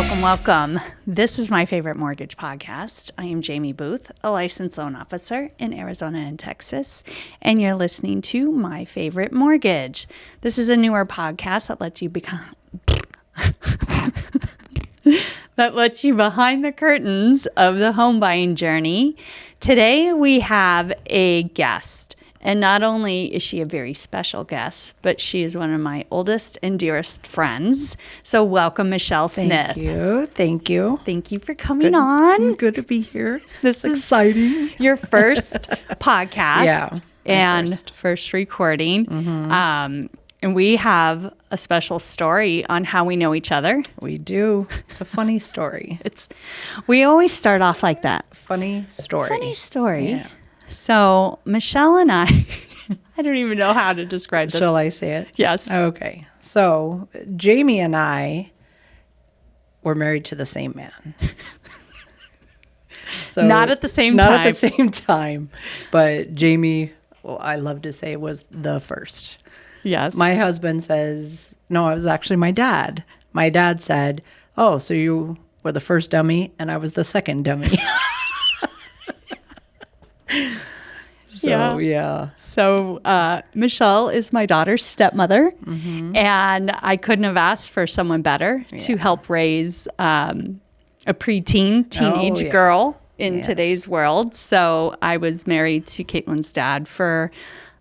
Welcome. This is my favorite mortgage podcast. I am Jaimie Booth, a licensed loan officer in Arizona and Texas, and you're listening to My Favorite Mortgage. This is a newer podcast that lets you behind the curtains of the home buying journey. Today we have a guest. And not only is she a very special guest, but she is one of my oldest and dearest friends. So welcome, Michelle Smith. Thank you. Thank you for coming on. Good to be here. This is exciting. Your first podcast. Yeah. And first recording. Mm-hmm. And we have a special story on how we know each other. We do. It's a funny story. We always start off like that. Funny story. Yeah. So Michelle and I don't even know how to describe this. Shall I say it? Yes. Okay. So Jaimie and I were married to the same man. So Not at the same time, but Jaimie, well, I love to say, was the first. Yes. My husband says, no, it was actually my dad. My dad said, oh, so you were the first dummy and I was the second dummy. So Michelle is my daughter's stepmother, and I couldn't have asked for someone better to help raise a teenage girl in today's world. So I was married to Caitlin's dad for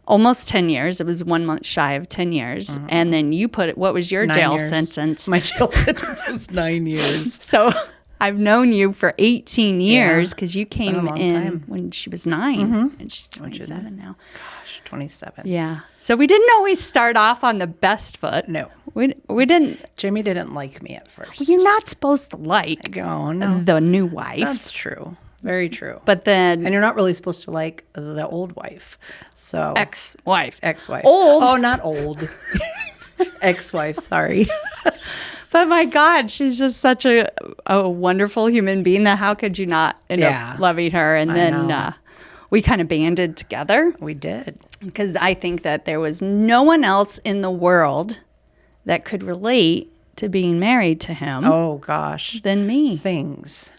almost 10 years. It was 1 month shy of 10 years. And then you what was your 9 jail years. sentence? My jail sentence was 9 years. So I've known you for 18 years because you came in time. when she was 9 and she's 27 now. Gosh, 27. Yeah. So we didn't always start off on the best foot. No. We didn't. Jaimie didn't like me at first. You're not supposed to like the new wife. That's true. Very true. But then. And you're not really supposed to like the old wife. So Ex-wife. Old. Oh, not old. Ex-wife, sorry. But my God, she's just such a wonderful human being that how could you not end up loving her? And then we kind of banded together. We did. Because I think that there was no one else in the world that could relate to being married to him. Oh, gosh. Than me. Things.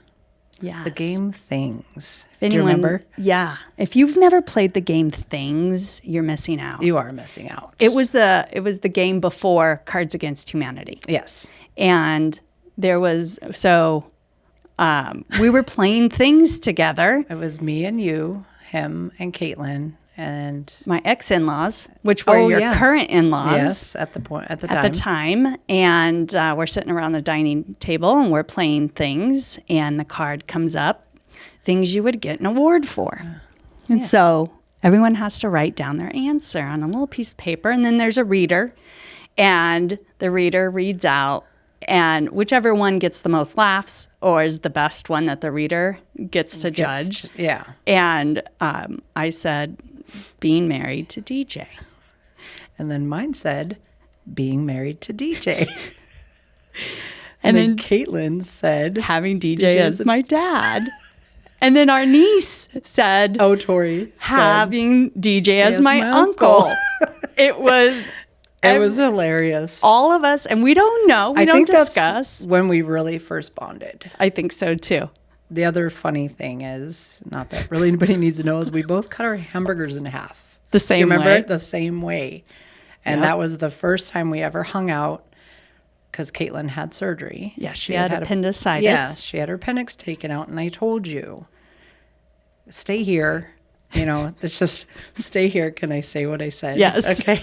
Yeah. The game Things. Do you remember? Yeah. If you've never played the game Things, you're missing out. You are missing out. It was the game before Cards Against Humanity. Yes. And there was, we were playing Things together. It was me and you, him and Caitlin, and my ex-in-laws, which were your current in-laws. Yes, at the time. And we're sitting around the dining table and we're playing Things, and the card comes up, things you would get an award for. And so everyone has to write down their answer on a little piece of paper, and then there's a reader, and the reader reads out, and whichever one gets the most laughs or is the best one that the reader gets to judge. Yeah. And I said, being married to DJ. And then mine said, being married to DJ. and then Caitlin said, having DJ as my dad. And then our niece said, Tori, having DJ as my uncle. It was hilarious. All of us, and we don't know. We don't discuss. That's when we really first bonded. I think so too. The other funny thing is, not that really anybody needs to know, is we both cut our hamburgers in half. The same way. Do you remember it? The same way. And that was the first time we ever hung out because Caitlin had surgery. Yeah, she had appendicitis. Yeah, she had her appendix taken out. And I told you, stay here. It's just stay here. Can I say what I said? Yes. Okay.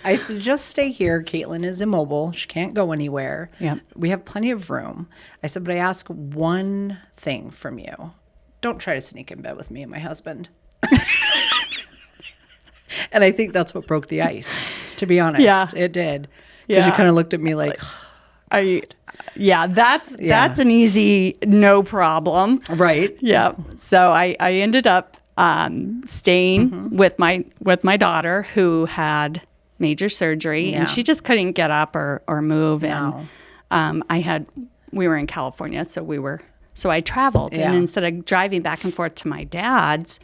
I said, just stay here. Caitlin is immobile. She can't go anywhere. Yeah. We have plenty of room. I said, but I ask one thing from you. Don't try to sneak in bed with me and my husband. And I think that's what broke the ice, to be honest. Yeah. It did. Because you kind of looked at me like, that's an easy no problem. Right. Yeah. So I ended up staying with my daughter who had major surgery, and she just couldn't get up or move. No. And we were in California, so I traveled, and instead of driving back and forth to my dad's,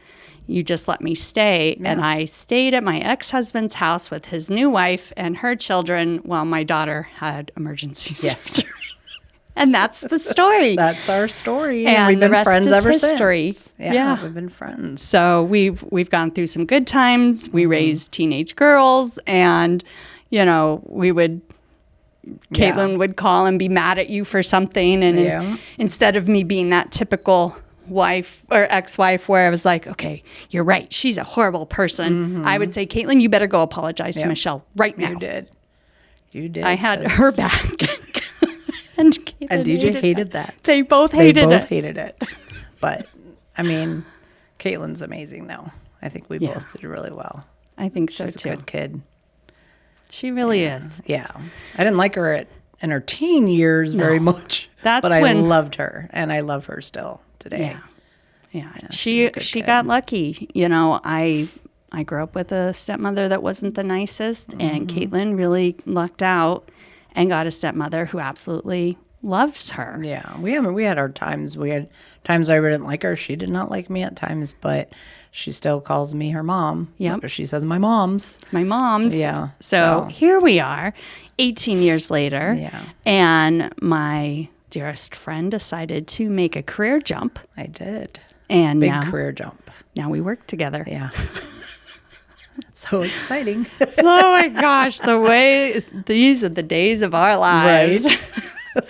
you just let me stay. Yeah. And I stayed at my ex-husband's house with his new wife and her children while my daughter had emergency surgery. And that's the story. That's our story. And we've the been rest friends is ever history. since. Yeah. We've been friends. So we've gone through some good times. We raised teenage girls, and Caitlin would call and be mad at you for something, and instead of me being that typical wife or ex-wife where I was like, okay, you're right, she's a horrible person, I would say, Caitlin, you better go apologize to Michelle right now. You did. I had her back. And DJ hated that. They both hated it. But, I mean, Caitlin's amazing, though. I think we both did really well. I think so, She's too. a good kid. She really is. Yeah. I didn't like her in her teen years very much. But I loved her, and I love her still today. Yeah. She got lucky. I grew up with a stepmother that wasn't the nicest, and Caitlin really lucked out and got a stepmother who absolutely loves her. Yeah, we had our times. We had times I didn't like her. She did not like me at times, but she still calls me her mom. Yep. She says my mom's. My mom's. Yeah. So here we are, 18 years later. Yeah. And my dearest friend decided to make a career jump. I did. And Big career jump. Now we work together. Yeah. So exciting. Oh my gosh, these are the days of our lives. Right.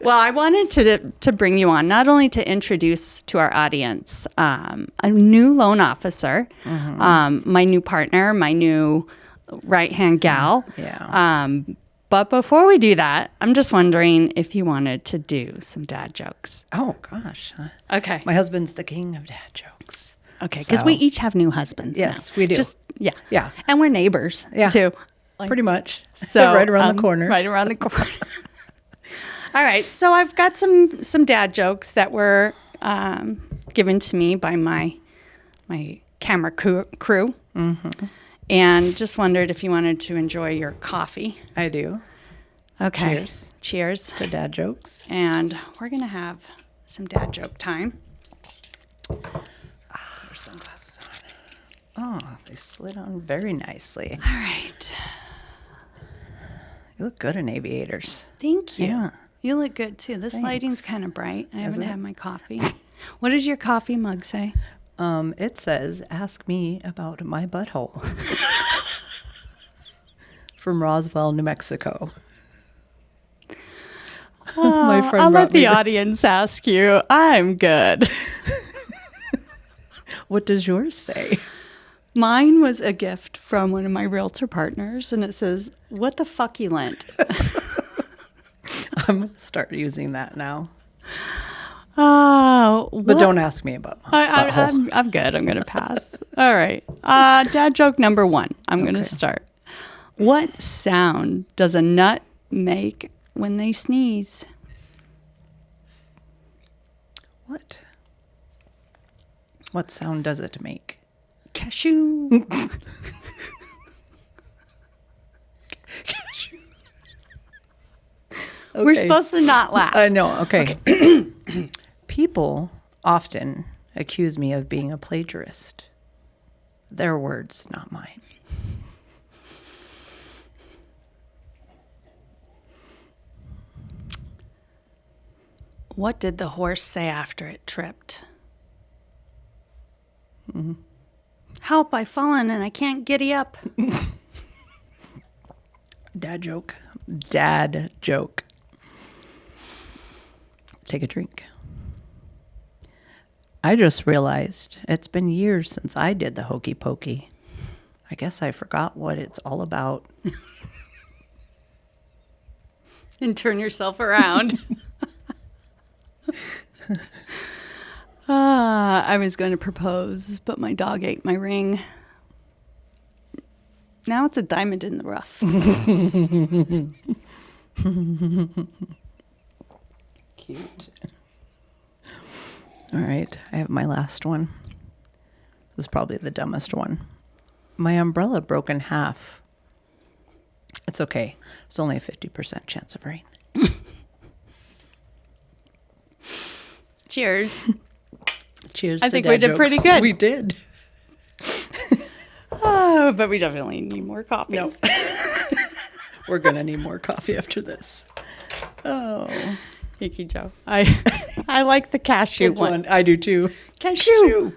Well, I wanted to bring you on, not only to introduce to our audience a new loan officer, my new partner, my new right-hand gal. Yeah. But before we do that, I'm just wondering if you wanted to do some dad jokes. Oh, gosh. Okay. My husband's the king of dad jokes. Okay, because we each have new husbands. Yes, now. we do. Yeah. And we're neighbors, too. Pretty much. So right around the corner. Right around the corner. All right. So I've got some dad jokes that were given to me by my camera crew. And just wondered if you wanted to enjoy your coffee. I do. Okay. Cheers to dad jokes. And we're going to have some dad joke time. Sunglasses on. Oh, they slid on very nicely. All right. You look good in aviators. Thank you. Yeah. You look good too. This lighting's kind of bright. I haven't had my coffee. What does your coffee mug say? It says, "Ask me about my butthole." From Roswell, New Mexico. My friend I'll let the this. audience ask you. I'm good. What does yours say? Mine was a gift from one of my realtor partners, and it says, "What the fuck you lent?" I'm going to start using that now. But don't ask me about my butthole. I'm good. I'm going to pass. All right. Dad joke number 1. I'm going to start. What sound does a nut make when they sneeze? What sound does it make? Cashew. Cashew. We're supposed to not laugh. I know. Okay. People often accuse me of being a plagiarist. Their words, not mine. What did the horse say after it tripped? Help, I've fallen and I can't giddy up. Dad joke. Dad joke. Take a drink. I just realized it's been years since I did the hokey pokey. I guess I forgot what it's all about. And turn yourself around. I was going to propose, but my dog ate my ring. Now it's a diamond in the rough. Cute. All right, I have my last one. This is probably the dumbest one. My umbrella broke in half. It's okay. It's only a 50% chance of rain. Cheers. Cheers. I think we did pretty good. We did. Oh, but we definitely need more coffee. No. We're going to need more coffee after this. Oh. Thank you, Joe. I like the cashew Which one. I do too. Cashew.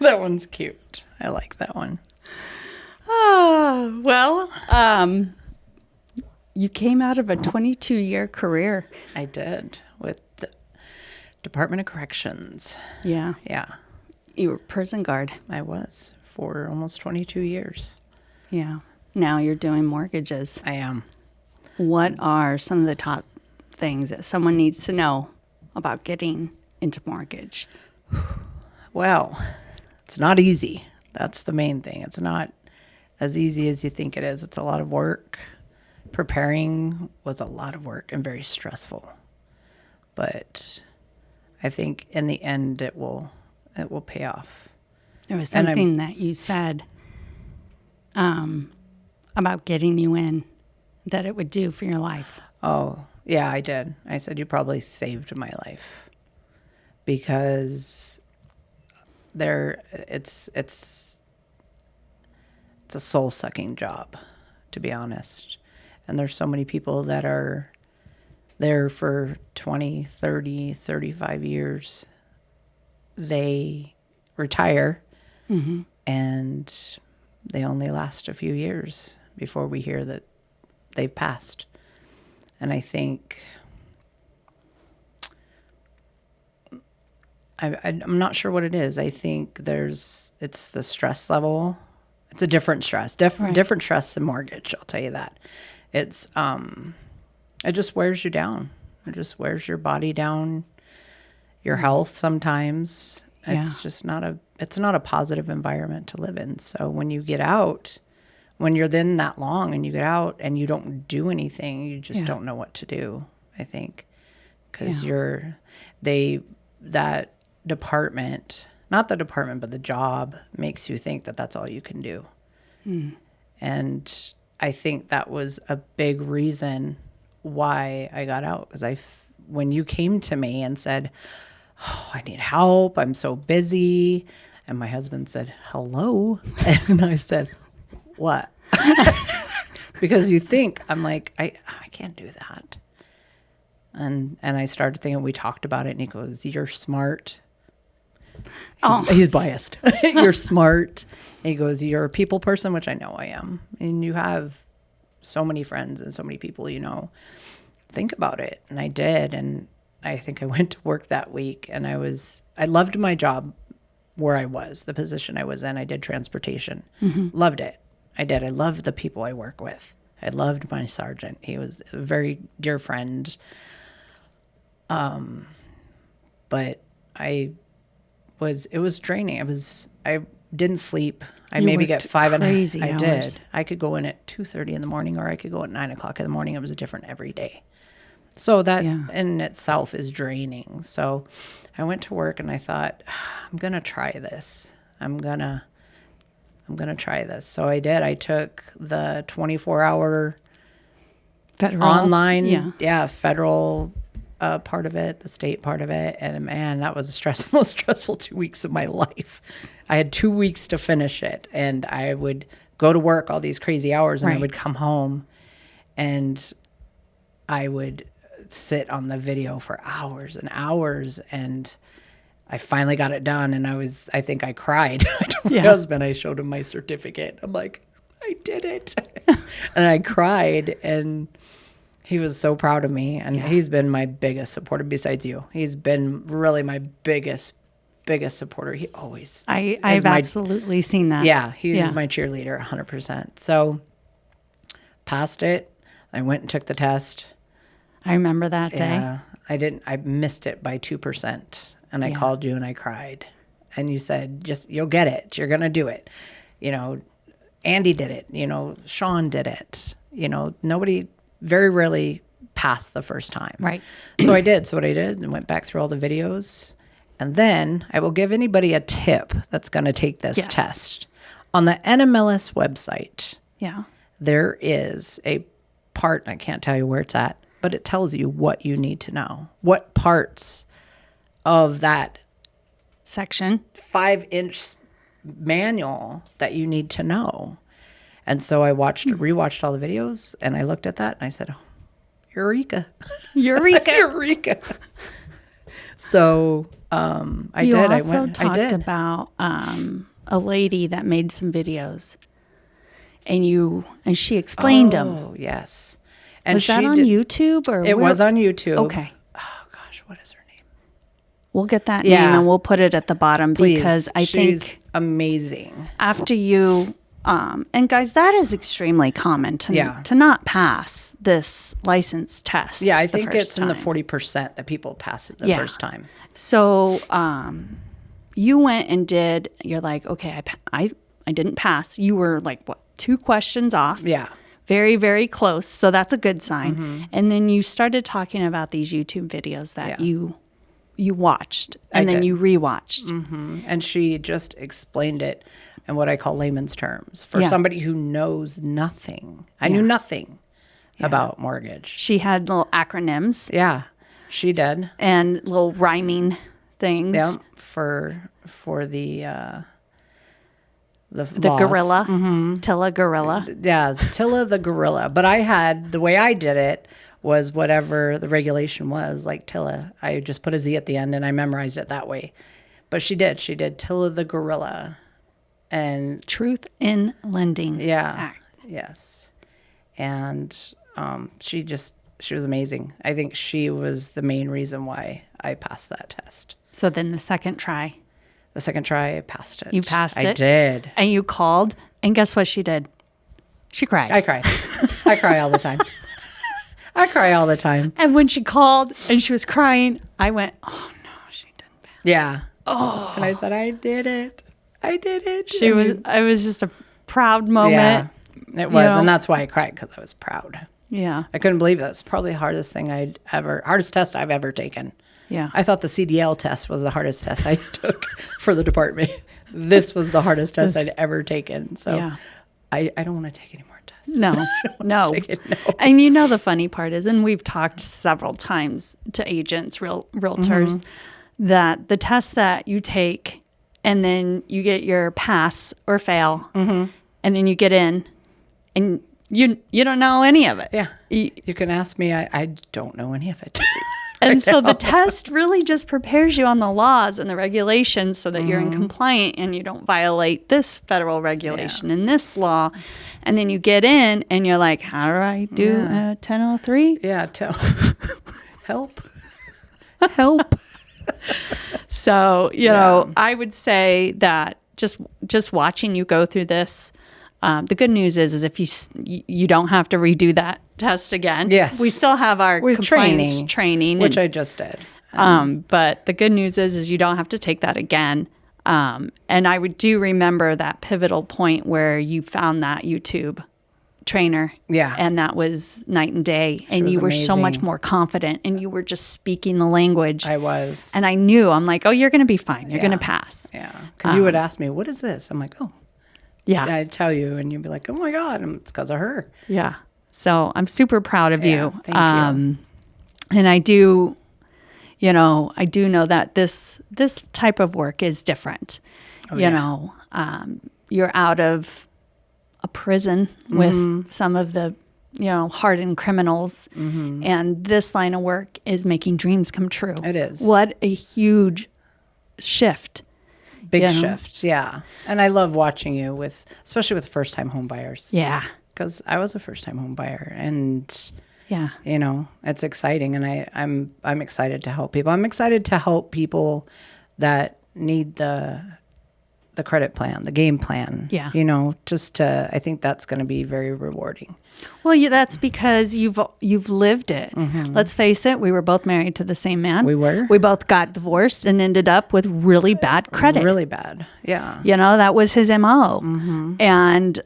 That one's cute. I like that one. Well, you came out of a 22-year career. I did with the Department of Corrections. Yeah. Yeah, You were prison guard. I was for almost 22 years. Yeah. Now you're doing mortgages. I am. What are some of the top things that someone needs to know about getting into mortgage? Well, it's not easy. That's the main thing. It's not as easy as you think it is. It's a lot of work. Preparing was a lot of work and very stressful. But I think in the end it will pay off. There was something that you said about getting you in that it would do for your life. Oh, yeah, I did. I said, you probably saved my life because it's a soul-sucking job, to be honest. And there's so many people that are there for 20, 30, 35 years. They retire and they only last a few years before we hear that they've passed. And I think I'm not sure what it is. I think it's the stress level. It's a different stress, different stress than mortgage. I'll tell you that. It's it just wears you down. It just wears your body down, your health sometimes. It's just not a positive environment to live in. So when you get out, when you're in that long and you get out and you don't do anything, you just don't know what to do, I think. Because that department, not the department, but the job makes you think that that's all you can do. And I think that was a big reason why I got out. Because when you came to me and said, oh, I need help, I'm so busy. And my husband said, hello. And I said, what? Because you think, I'm like, I can't do that. And I started thinking, we talked about it, and he goes, you're smart. He's biased. You're smart. And he goes, you're a people person, which I know I am. And you have so many friends and so many people, think about it. And I did. And I think I went to work that week, and I loved my job where I was, the position I was in. I did transportation. Loved it. I did. I loved the people I work with. I loved my sergeant. He was a very dear friend. But it was draining. I didn't sleep. I maybe get 5 and crazy I hours. did. I could go in at 2:30 in the morning, or I could go at 9 o'clock in the morning. It was different every day. So that in itself is draining. So I went to work and I thought, I'm going to try this. I'm going to try this. So I did. I took the 24-hour Federal. online, federal part of it, the state part of it. And man, that was the most stressful 2 weeks of my life. I had 2 weeks to finish it, and I would go to work all these crazy hours, and I would come home and I would sit on the video for hours and hours, and I finally got it done, and I think I cried. I told my husband, I showed him my certificate. I'm like, I did it. And I cried, and he was so proud of me, and he's been my biggest supporter besides you. He's been really my biggest supporter. He always I've absolutely seen that. Yeah, he's my cheerleader 100%. So passed it. I went and took the test. I remember that day. Yeah, I missed it by 2%. And I called you and I cried. And you said, you'll get it. You're going to do it. Andy did it. Sean did it. Nobody very rarely passed the first time. Right. So I did. So what I did, and went back through all the videos. And then I will give anybody a tip that's going to take this test. On the NMLS website, there is a part, I can't tell you where it's at, but it tells you what you need to know. What parts of that section 5-inch manual that you need to know. And so I rewatched all the videos, and I looked at that and I said, oh, Eureka. Eureka. Eureka. So I You did. also I talked did. about a lady that made some videos, and she explained them. Oh, yes. And Was that on YouTube or It was on YouTube. Okay. Oh gosh, what is her name? We'll get that Yeah. name and we'll put it at the bottom Please. because I She's think amazing. after you and guys, that is extremely common to not pass this license test. Yeah, I the think first it's in the time. 40% that people pass it the Yeah. first time. So you went and did. You're like, okay, I didn't pass. You were like, what, 2 questions off? Yeah. Very, very close. So that's a good sign. And then you started talking about these YouTube videos that you watched and then did. you rewatched. And she just explained it in what I call layman's terms for somebody who knows nothing. I knew nothing about mortgage. She had little acronyms Yeah, she did. and little rhyming things. Yeah, for the The laws. gorilla, Tilla gorilla. Yeah, Tilla the gorilla. But the way I did it was whatever the regulation was, like Tilla. I just put a Z at the end and I memorized it that way. But she did Tilla the gorilla. And Truth in Lending Act. yes. And she was amazing. I think she was the main reason why I passed that test. So then the second try, The second try, I passed it. you passed it. I did. And you called, and guess what she did? She cried. I cried. I cry all the time. I cry all the time. And when she called and she was crying, I went, oh no, she didn't pass. Yeah. Oh. And I said, I did it. I did it. It was just a proud moment. Yeah, it was. know. And that's why I cried, because I was proud. Yeah. I couldn't believe it. It's probably the hardest test I've ever taken. Yeah. I thought the CDL test was the hardest test I took for the department. This was the hardest test I'd ever taken. So Yeah. I don't want to take any more tests. No, no. take it, no. And you know the funny part is, and we've talked several times to agents, realtors, that the test that you take and then you get your pass or fail, and then you get in, and you don't know any of it. Yeah. You can ask me. I don't know any of it. And so the test really just prepares you on the laws and the regulations so that you're in compliant and you don't violate this federal regulation and this law. And then you get in and you're like, how do I do 1003? Yeah. Help. Help. So, you know, I would say that just watching you go through this, the good news is if you don't have to redo that test again. Yes. We still have our compliance training. Which I just did. But the good news is you don't have to take that again. And I do remember that pivotal point where you found that YouTube trainer. Yeah. And that was night and day. And was you were so amazing. much more confident and you were just speaking the language. I was. And I knew, I'm like, oh, you're going to be fine. You're going to pass. Yeah. Because you would ask me, what is this? I'm like, oh. Yeah. I'd tell you, and you'd be like, oh my God, it's because of her. Yeah. So I'm super proud of you. Thank you. And I do know that this type of work is different. You're out of a prison with some of the, hardened criminals. And this line of work is making dreams come true. It is. What a huge shift. Big shift, yeah. And I love watching you especially with first-time home buyers. Yeah. Because I was a first-time home buyer, and Yeah. it's exciting, and I'm excited to help people. I'm excited to help people that need the credit plan, the game plan. Yeah. I think that's going to be very rewarding. Well, that's because you've lived it. Let's face it, we were both married to the same man. We were. We both got divorced and ended up with really bad credit. Really bad. Yeah. That was his MO. And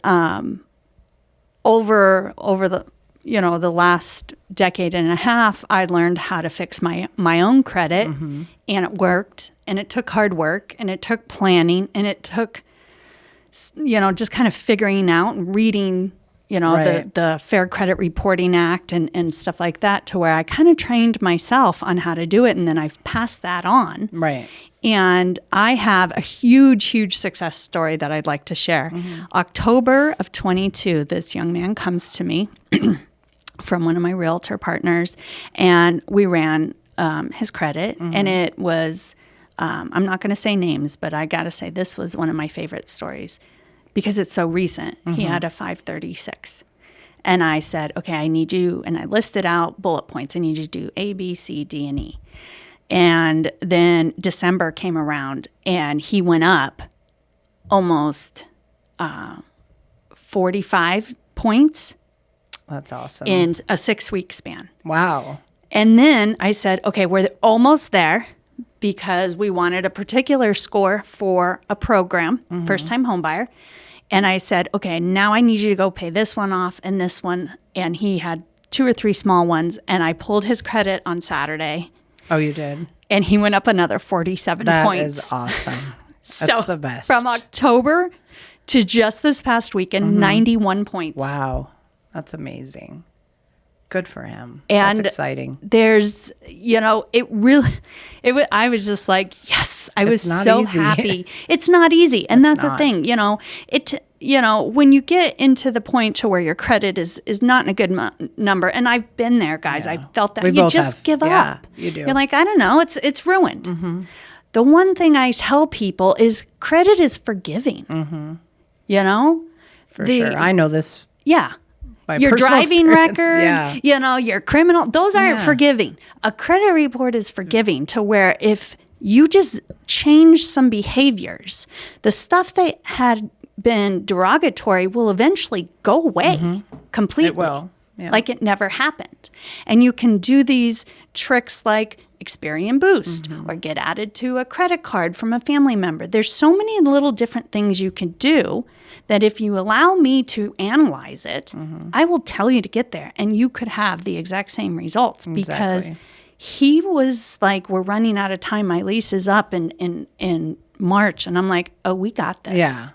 over the last decade and a half, I learned how to fix my own credit, and it worked. And it took hard work, and it took planning, and it took just kind of figuring out and reading Right. the Fair Credit Reporting Act and stuff like that, to where I kind of trained myself on how to do it, and then I've passed that on. Right. And I have a huge, huge success story that I'd like to share. October of 22, this young man comes to me from one of my realtor partners, and we ran his credit, and it was, I'm not going to say names, but I got to say this was one of my favorite stories because it's so recent. He had a 536. And I said, okay, I need you, and I listed out bullet points. I need you to do A, B, C, D, and E. And then December came around, and he went up almost 45 points. That's awesome. In a 6-week span. Wow. And then I said, okay, we're almost there because we wanted a particular score for a program, first-time home buyer. And I said, okay, now I need you to go pay this one off and this one. And he had 2 or 3 small ones. And I pulled his credit on Saturday. Oh, you did? And he went up another 47 That points. is awesome. So That's the best. from October to just this past weekend, 91 points. Wow. That's amazing. Good for him. And that's exciting. There's, I was just like, yes, I was so happy. It's not easy. And that's the thing, when you get into the point to where your credit is not in a good number. And I've been there, guys. Yeah. I felt that. We You both just have. give Yeah, up. you do. You're like, I don't know. It's ruined. The one thing I tell people is credit is forgiving. For sure. I know this. Yeah. Your driving record, your criminal, those aren't forgiving. A credit report is forgiving to where if you just change some behaviors, the stuff that had been derogatory will eventually go away completely. It will. Yeah. Like it never happened. And you can do these tricks like Experian Boost or get added to a credit card from a family member. There's so many little different things you can do that if you allow me to analyze it, I will tell you to get there. And you could have the exact same results because he was like, we're running out of time. My lease is up in March. And I'm like, oh, we got this. Yeah.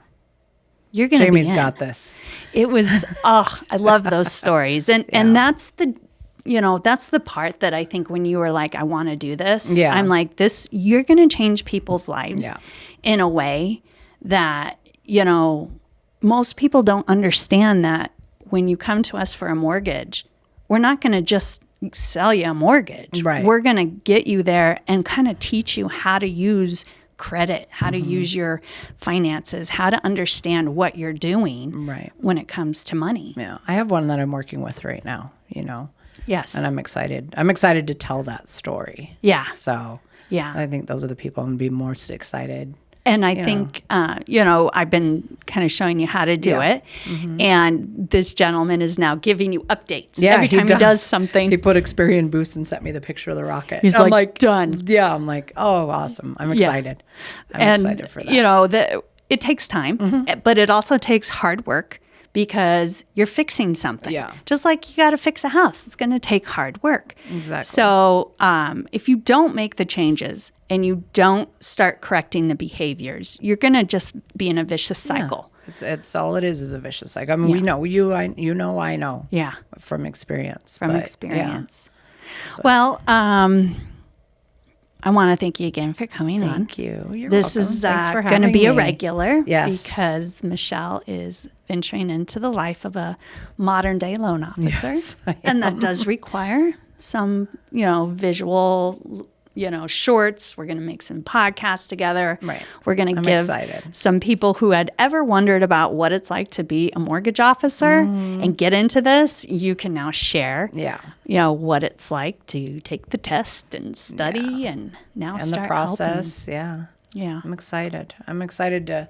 You're going to be in. Jaimie's got this. It was, I love those stories. And that's that's the part that I think when you were like, I want to do this, I'm like, you're going to change people's lives in a way that, most people don't understand that when you come to us for a mortgage, we're not going to just sell you a mortgage. Right. We're going to get you there and kind of teach you how to use credit, how to use your finances, how to understand what you're doing when it comes to money. Yeah. I have one that I'm working with right now, Yes. And I'm excited. I'm excited to tell that story. Yeah. So I think those are the people I'm going to be most excited. And I think, I've been kind of showing you how to do it. And this gentleman is now giving you updates. Every time he does something. He put Experian Boost and sent me the picture of the rocket. He's like, done. Yeah. I'm like, oh, awesome. I'm excited. I'm excited for that. It takes time, but it also takes hard work because you're fixing something. Yeah. Just like you got to fix a house. It's going to take hard work. Exactly. So if you don't make the changes and you don't start correcting the behaviors, you're going to just be in a vicious cycle. Yeah. It's all it is a vicious cycle. I mean, we know, I know. Yeah. From experience. Experience. Yeah. Well, I want to thank you again for coming on. Thank you. You're this welcome. Is going to be a regular because Michelle is venturing into the life of a modern day loan officer. Yes, and that does require some, visual, shorts. We're going to make some podcasts together. Right. We're going to give some people who had ever wondered about what it's like to be a mortgage officer and get into this. You can now share, what it's like to take the test and study and now start the process. helping. Yeah. I'm excited. I'm excited to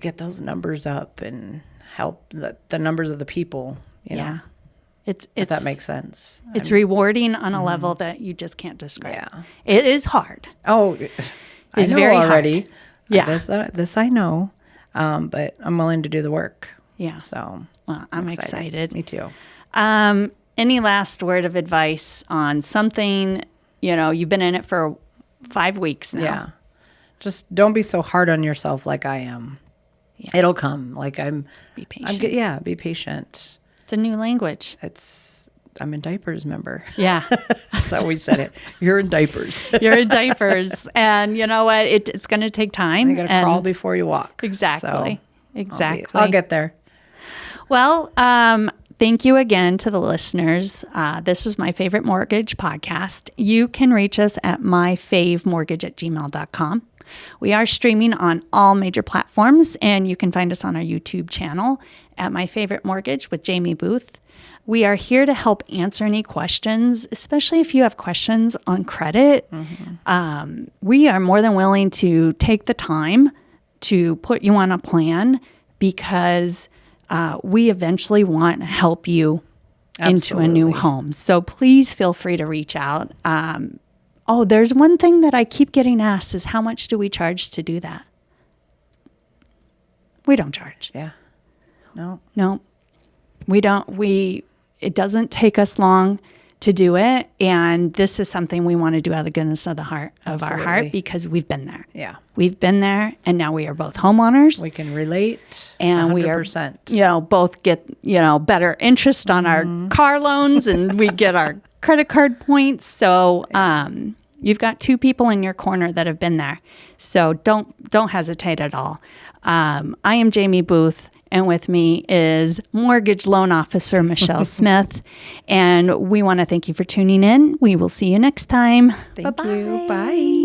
get those numbers up and help the numbers of the people, know. If that makes sense. It's rewarding on a level that you just can't describe. Yeah. It is hard. Oh, it's I know very already. Hard. Yeah. This I know, but I'm willing to do the work. Yeah. So I'm excited. Me too. Any last word of advice on something, you've been in it for 5 weeks now. Yeah. Just don't be so hard on yourself like I am. Yeah. It'll come. Be patient. Be patient. It's a new language. I'm in diapers, remember? Yeah. That's how we said it. You're in diapers. You're in diapers. And you know what? It's going to take time. You got to crawl before you walk. Exactly. So I'll get there. Well, thank you again to the listeners. This is My Favorite Mortgage podcast. You can reach us at myfavemortgage@gmail.com. We are streaming on all major platforms, and you can find us on our YouTube channel at My Favorite Mortgage with Jaimie Booth. We are here to help answer any questions, especially if you have questions on credit. We are more than willing to take the time to put you on a plan because we eventually want to help you into a new home. So please feel free to reach out. There's one thing that I keep getting asked is how much do we charge to do that? We don't charge. Yeah. No, we don't. It doesn't take us long to do it. And this is something we want to do out of the goodness of our heart, because we've been there. Yeah. We've been there, and now we are both homeowners. We can relate. And 100%. we are, both get, better interest on our car loans, and we get our credit card points. So, you've got two people in your corner that have been there. So don't hesitate at all. I am Jaimie Booth, and with me is Mortgage Loan Officer Michelle Smith. And we want to thank you for tuning in. We will see you next time. Thank you. Bye.